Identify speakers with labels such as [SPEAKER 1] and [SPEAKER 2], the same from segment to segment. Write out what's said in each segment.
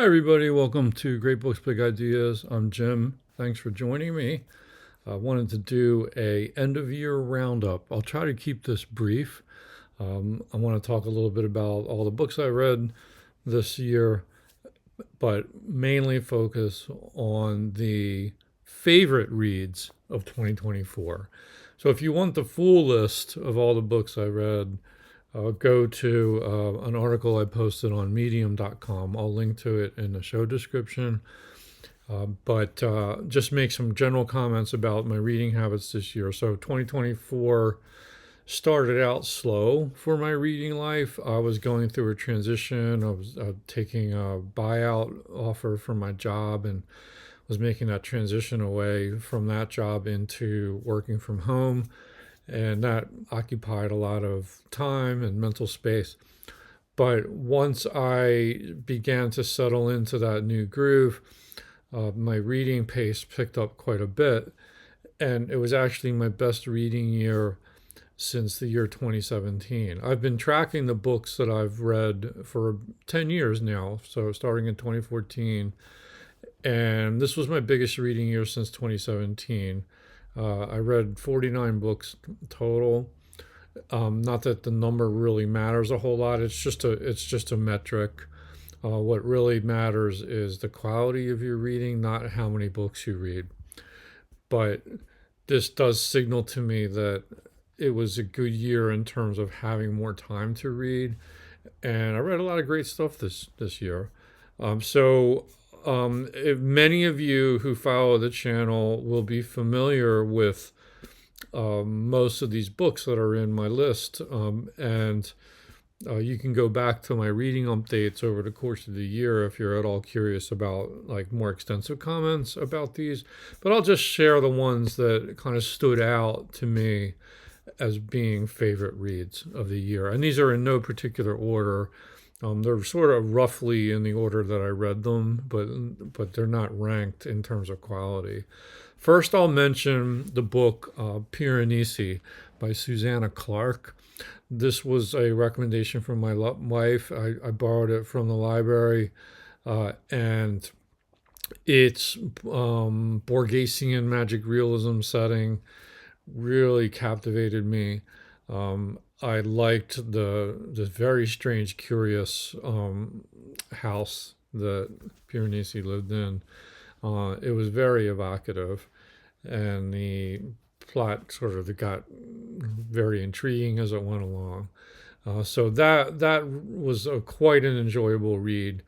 [SPEAKER 1] Hi, everybody. Welcome to Great Books, Big Ideas. I'm Jim. Thanks for joining me. I wanted to do a end of year roundup. I'll try to keep this brief. I want to talk a little bit about all the books I read this year, but mainly focus on the favorite reads of 2024. So if you want the full list of all the books I read, go to an article I posted on medium.com. I'll link to it in the show description. But just make some general comments about my reading habits this year. So 2024 started out slow for my reading life. I was going through a transition. I was taking a buyout offer from my job and was making that transition away from that job into working from home. And that occupied a lot of time and mental space. But once I began to settle into that new groove, my reading pace picked up quite a bit. And it was actually my best reading year since the year 2017. I've been tracking the books that I've read for 10 years now, so starting in 2014. And this was my biggest reading year since 2017. I read 49 books total. Not that the number really matters a whole lot. It's just a metric. What really matters is the quality of your reading, not how many books you read. But this does signal to me that it was a good year in terms of having more time to read, and I read a lot of great stuff this year. If many of you who follow the channel will be familiar with most of these books that are in my list, and you can go back to my reading updates over the course of the year if you're at all curious about like more extensive comments about these. But I'll just share the ones that kind of stood out to me as being favorite reads of the year, and these are in no particular order. They're sort of roughly in the order that I read them, but they're not ranked in terms of quality. First, I'll mention the book Piranesi by Susanna Clark. This was a recommendation from my wife. I borrowed it from the library, and it's Borgesian magic realism setting really captivated me. I liked the very strange, curious house that Piranesi lived in. It was very evocative, and the plot sort of got very intriguing as it went along. So that was quite an enjoyable read.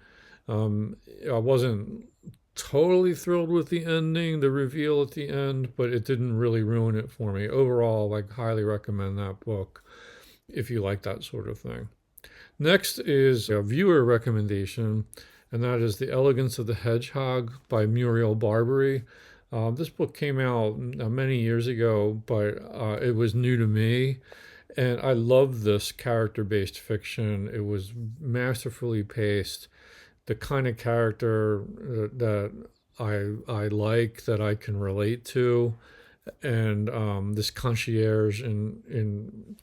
[SPEAKER 1] I wasn't totally thrilled with the ending, the reveal at the end, but it didn't really ruin it for me. Overall, like, highly recommend that book if you like that sort of thing. Next is a viewer recommendation, and that is The Elegance of the Hedgehog by Muriel Barbary. This book came out many years ago, but it was new to me, and I loved this character-based fiction. It was masterfully paced, the kind of character that I like, that I can relate to, and this concierge in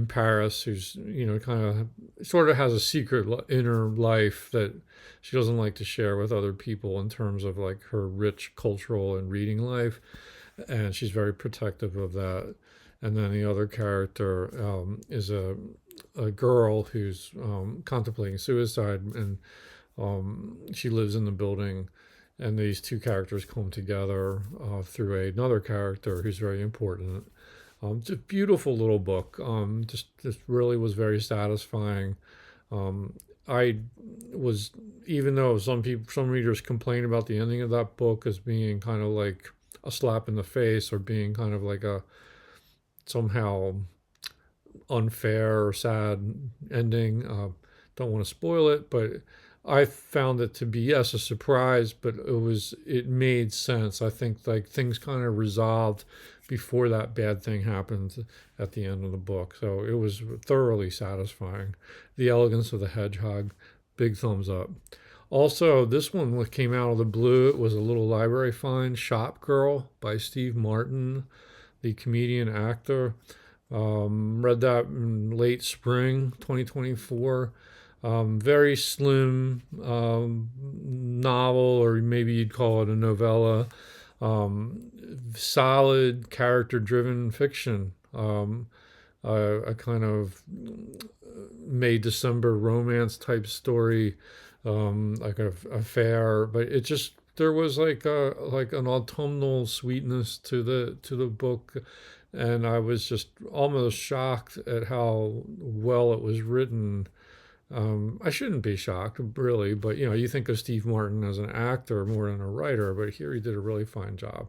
[SPEAKER 1] Paris, who's kind of sort of has a secret inner life that she doesn't like to share with other people in terms of like her rich cultural and reading life, and she's very protective of that. And then the other character is a girl who's contemplating suicide, and she lives in the building, and these two characters come together through another character who's very important. It's a beautiful little book. Just really was very satisfying. I was, even though some readers complain about the ending of that book as being kind of like a slap in the face, or being kind of like a somehow unfair or sad ending. Don't want to spoil it, but I found it to be, yes, a surprise, but it made sense. I think like things kind of resolved before that bad thing happened at the end of the book. So it was thoroughly satisfying. The Elegance of the Hedgehog, big thumbs up. Also, this one came out of the blue. It was a little library find, Shopgirl by Steve Martin, the comedian actor. Read that in late spring 2024. Very slim novel, or maybe you'd call it a novella. Um, Solid character-driven fiction. A kind of May December romance type story, like a affair, but it just there was like an autumnal sweetness to the book, and I was just almost shocked at how well it was written. I shouldn't be shocked, really, but you think of Steve Martin as an actor more than a writer, but here he did a really fine job.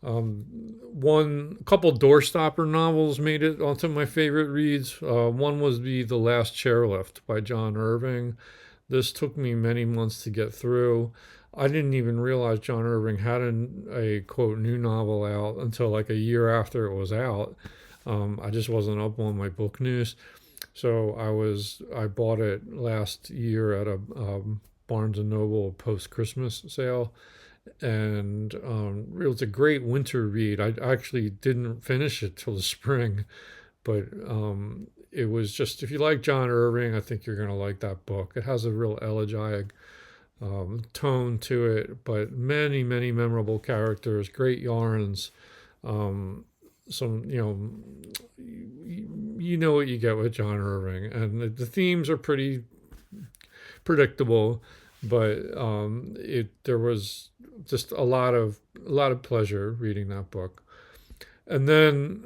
[SPEAKER 1] One couple doorstopper novels made it onto my favorite reads. One was the Last Chairlift by John Irving. This took me many months to get through. I didn't even realize John Irving had a quote new novel out until like a year after it was out. I just wasn't up on my book news, so I bought it last year at a Barnes and Noble post Christmas sale, and it was a great winter read. I actually didn't finish it till the spring, but it was just, if you like John Irving, I think you're going to like that book. It has a real elegiac tone to it, but many, many memorable characters, great yarns. Um, some, you know what you get with John Irving, and the themes are pretty predictable, but there was just a lot of pleasure reading that book. And then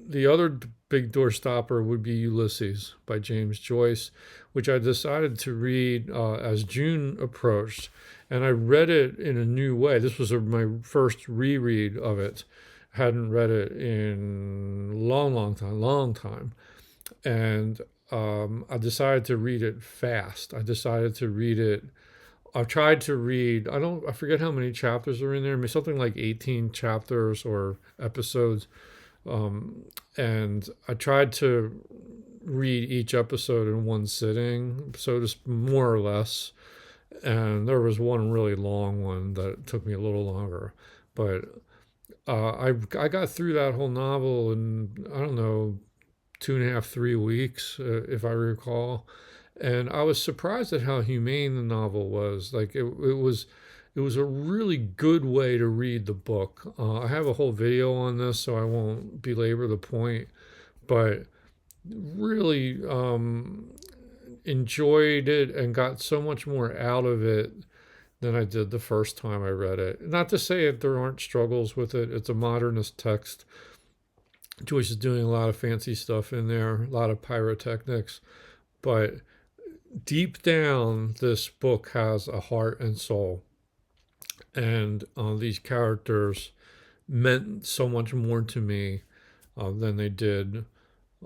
[SPEAKER 1] the other big doorstopper would be Ulysses by James Joyce, which I decided to read as June approached, and I read it in a new way. This was my first reread of it. I hadn't read it in long time, and I decided to read it fast. I decided to read it. I tried to read. I forget how many chapters are in there. Maybe something like 18 chapters or episodes. And I tried to read each episode in one sitting, so just more or less. And there was one really long one that took me a little longer, but I got through that whole novel in, I don't know, 2.5, 3 weeks, if I recall. And I was surprised at how humane the novel was. Like it was a really good way to read the book. I have a whole video on this, so I won't belabor the point, but really enjoyed it and got so much more out of it than I did the first time I read it. Not to say that there aren't struggles with it. It's a modernist text. Joyce is doing a lot of fancy stuff in there, a lot of pyrotechnics, but deep down, this book has a heart and soul. And these characters meant so much more to me than they did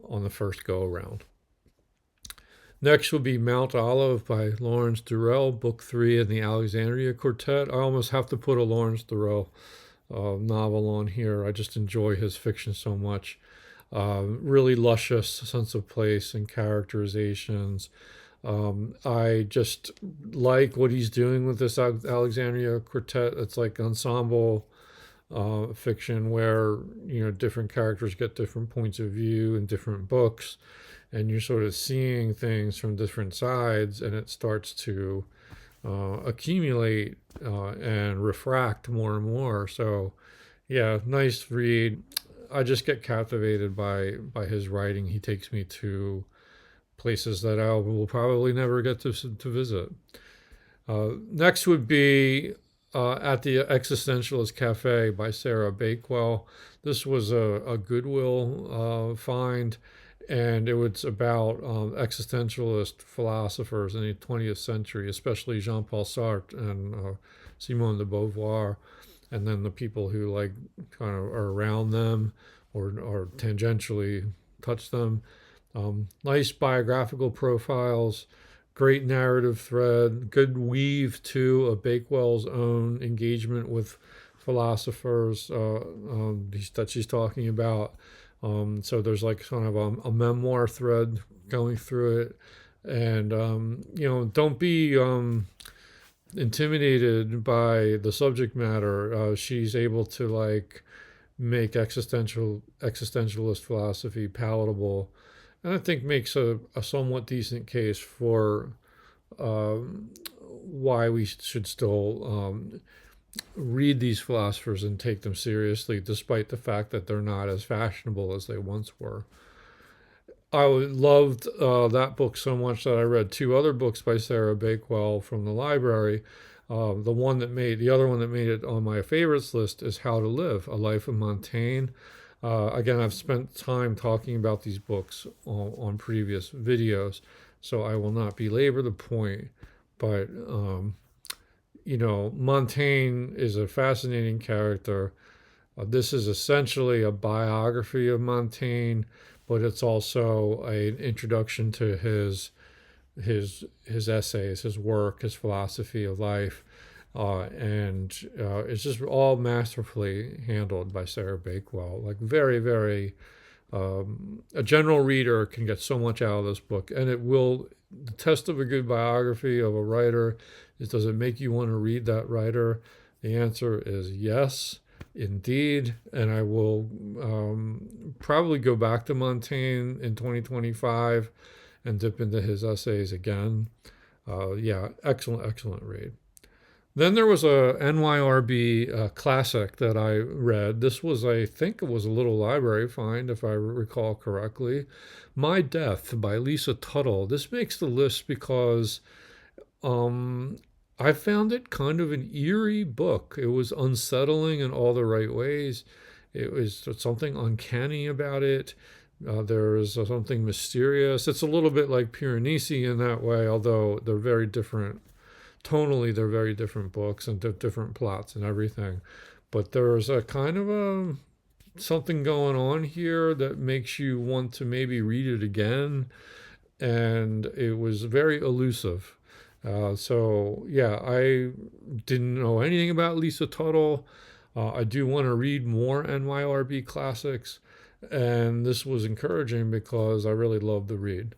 [SPEAKER 1] on the first go around. Next would be Mountolive by Lawrence Durrell, Book 3 in the Alexandria Quartet. I almost have to put a Lawrence Durrell novel on here. I just enjoy his fiction so much. Really luscious sense of place and characterizations. I just like what he's doing with this Alexandria Quartet. It's like ensemble fiction where different characters get different points of view in different books, and you're sort of seeing things from different sides, and it starts to accumulate and refract more and more. So, yeah, nice read. I just get captivated by his writing. He takes me to places that I will probably never get to visit. Next would be At the Existentialist Cafe by Sarah Bakewell. This was a Goodwill find, and it was about existentialist philosophers in the 20th century, especially Jean-Paul Sartre and Simone de Beauvoir, and then the people who like kind of are around them or tangentially touch them. Nice biographical profiles, great narrative thread, good weave too of Bakewell's own engagement with philosophers that she's talking about. So there's like kind of a memoir thread going through it, and don't be intimidated by the subject matter. She's able to like make existentialist philosophy palatable and I think makes a somewhat decent case for why we should still read these philosophers and take them seriously, despite the fact that they're not as fashionable as they once were. I loved that book so much that I read two other books by Sarah Bakewell from the library. The other one that made it on my favorites list is How to Live: A Life of Montaigne. Again, I've spent time talking about these books on previous videos, so I will not belabor the point. But Montaigne is a fascinating character. This is essentially a biography of Montaigne, but it's also an introduction to his essays, his work, his philosophy of life, and it's just all masterfully handled by Sarah Bakewell. Like very, very, a general reader can get so much out of this book, and it will. The test of a good biography of a writer is, does it make you want to read that writer? The answer is yes, indeed. And I will probably go back to Montaigne in 2025 and dip into his essays again. Yeah, excellent, excellent read. Then there was a NYRB classic that I read. This was, I think it was a little library find, if I recall correctly. My Death by Lisa Tuttle. This makes the list because I found it kind of an eerie book. It was unsettling in all the right ways. It was something uncanny about it. There is something mysterious. It's a little bit like Piranesi in that way, although they're very different. Tonally, they're very different books and different plots and everything. But there's a kind of something going on here that makes you want to maybe read it again. And it was very elusive. So, yeah, I didn't know anything about Lisa Tuttle. I do want to read more NYRB classics. And this was encouraging because I really loved the read.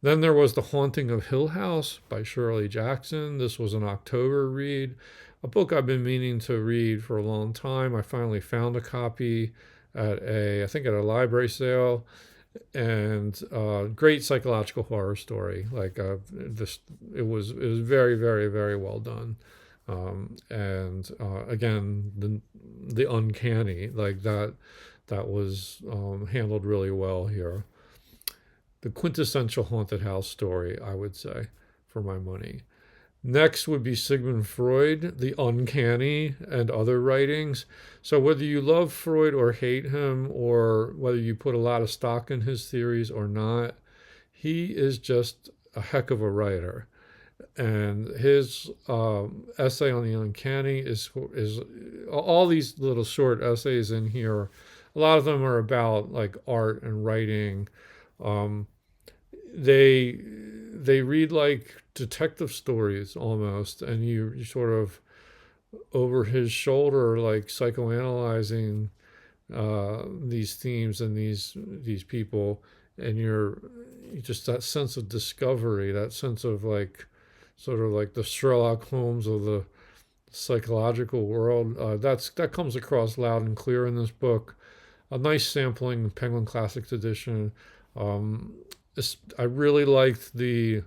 [SPEAKER 1] Then there was The Haunting of Hill House by Shirley Jackson. This was an October read, a book I've been meaning to read for a long time. I finally found a copy I think at a library sale, and great psychological horror story. Like it was very, very, very well done. And again, the uncanny, like that was handled really well here. The quintessential haunted house story, I would say, for my money. Next would be Sigmund Freud, The Uncanny, and other writings. So whether you love Freud or hate him, or whether you put a lot of stock in his theories or not, he is just a heck of a writer. And his essay on the uncanny is all these little short essays in here. A lot of them are about like art and writing. They read like detective stories almost, and you sort of over his shoulder like psychoanalyzing these themes and these people, and you just that sense of discovery, that sense of like sort of like the Sherlock Holmes of the psychological world. That comes across loud and clear in this book. A nice sampling, Penguin Classics edition. I really liked the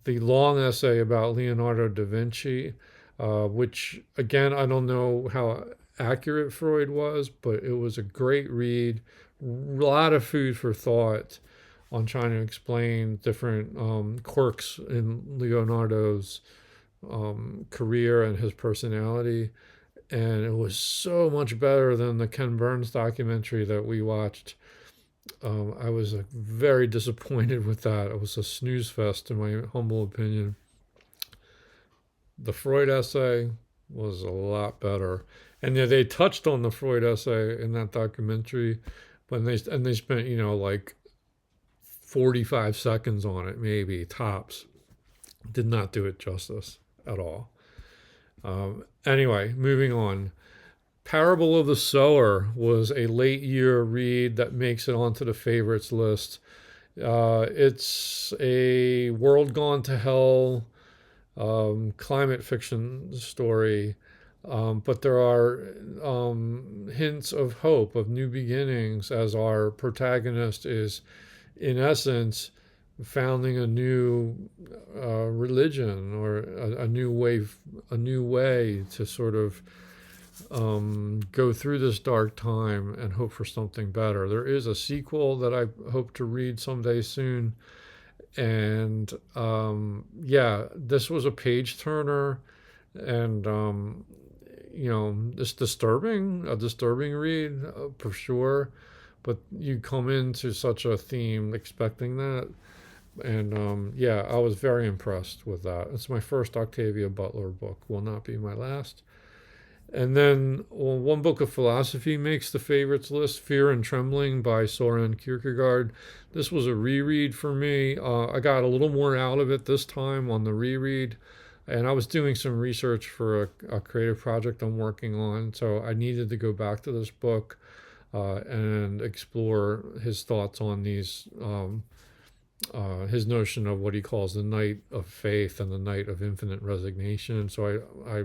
[SPEAKER 1] long essay about Leonardo da Vinci, which again I don't know how accurate Freud was, but it was a great read. A lot of food for thought on trying to explain different quirks in Leonardo's career and his personality. And it was so much better than the Ken Burns documentary that we watched. I was very disappointed with that. It was a snooze fest, in my humble opinion. The Freud essay was a lot better, and yeah, they touched on the Freud essay in that documentary, but they spent like 45 seconds on it, maybe tops. Did not do it justice at all. Anyway, moving on. Parable of the Sower was a late year read that makes it onto the favorites list. It's a world gone to hell climate fiction story, but there are hints of hope, of new beginnings, as our protagonist is in essence, founding a new religion or a new way to sort of go through this dark time and hope for something better. There is a sequel that I hope to read someday soon. And yeah, this was a page turner, and it's a disturbing read for sure. But you come into such a theme expecting that, and yeah, I was very impressed with that. It's my first Octavia Butler book. Will not be my last. And then one book of philosophy makes the favorites list, Fear and Trembling by Soren Kierkegaard. This was a reread for me. I got a little more out of it this time on the reread. And I was doing some research for a creative project I'm working on. So I needed to go back to this book and explore his thoughts on his notion of what he calls the night of faith and the night of infinite resignation. So I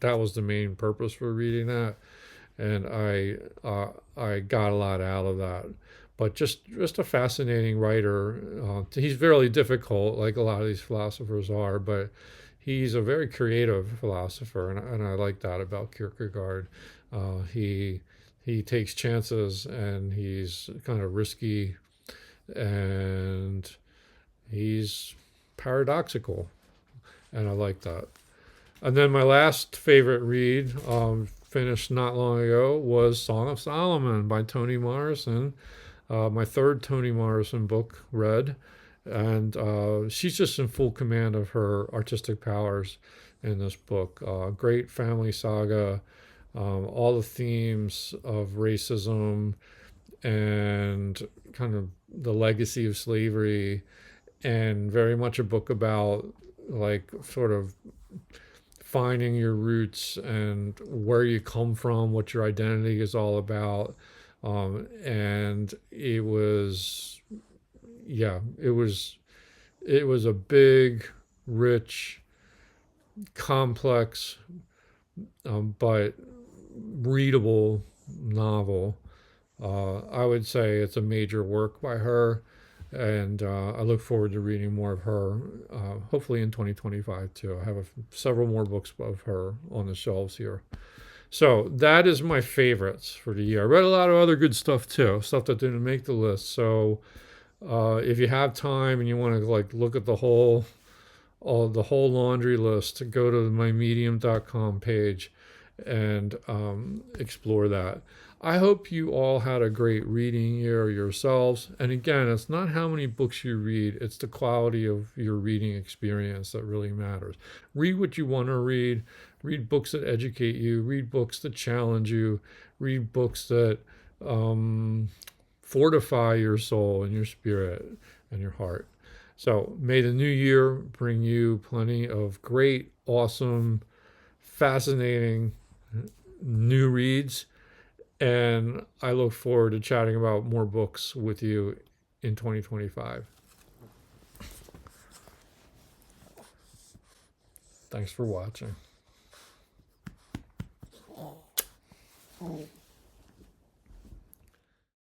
[SPEAKER 1] that was the main purpose for reading that, and I got a lot out of that. But just a fascinating writer. He's very difficult, like a lot of these philosophers are, but he's a very creative philosopher, and I like that about Kierkegaard. He takes chances, and he's kind of risky, and he's paradoxical, and I like that. And then my last favorite read, finished not long ago, was Song of Solomon by Toni Morrison. My third Toni Morrison book read, and she's just in full command of her artistic powers in this book. Great family saga, all the themes of racism and kind of the legacy of slavery, and very much a book about like sort of finding your roots and where you come from, what your identity is all about. And it was, yeah, it was a big, rich, complex, but readable novel. I would say it's a major work by her, and I look forward to reading more of her, hopefully in 2025 too. I have several more books of her on the shelves here. So that is my favorites for the year. I read a lot of other good stuff too, stuff that didn't make the list. So if you have time and you want to like look at the whole laundry list, go to my medium.com page and explore that. I hope you all had a great reading year yourselves. And again, it's not how many books you read, it's the quality of your reading experience that really matters. Read what you want to read books that educate you, read books that challenge you, read books that fortify your soul and your spirit and your heart. So may the new year bring you plenty of great, awesome, fascinating new reads. And I look forward to chatting about more books with you in 2025. Thanks for watching.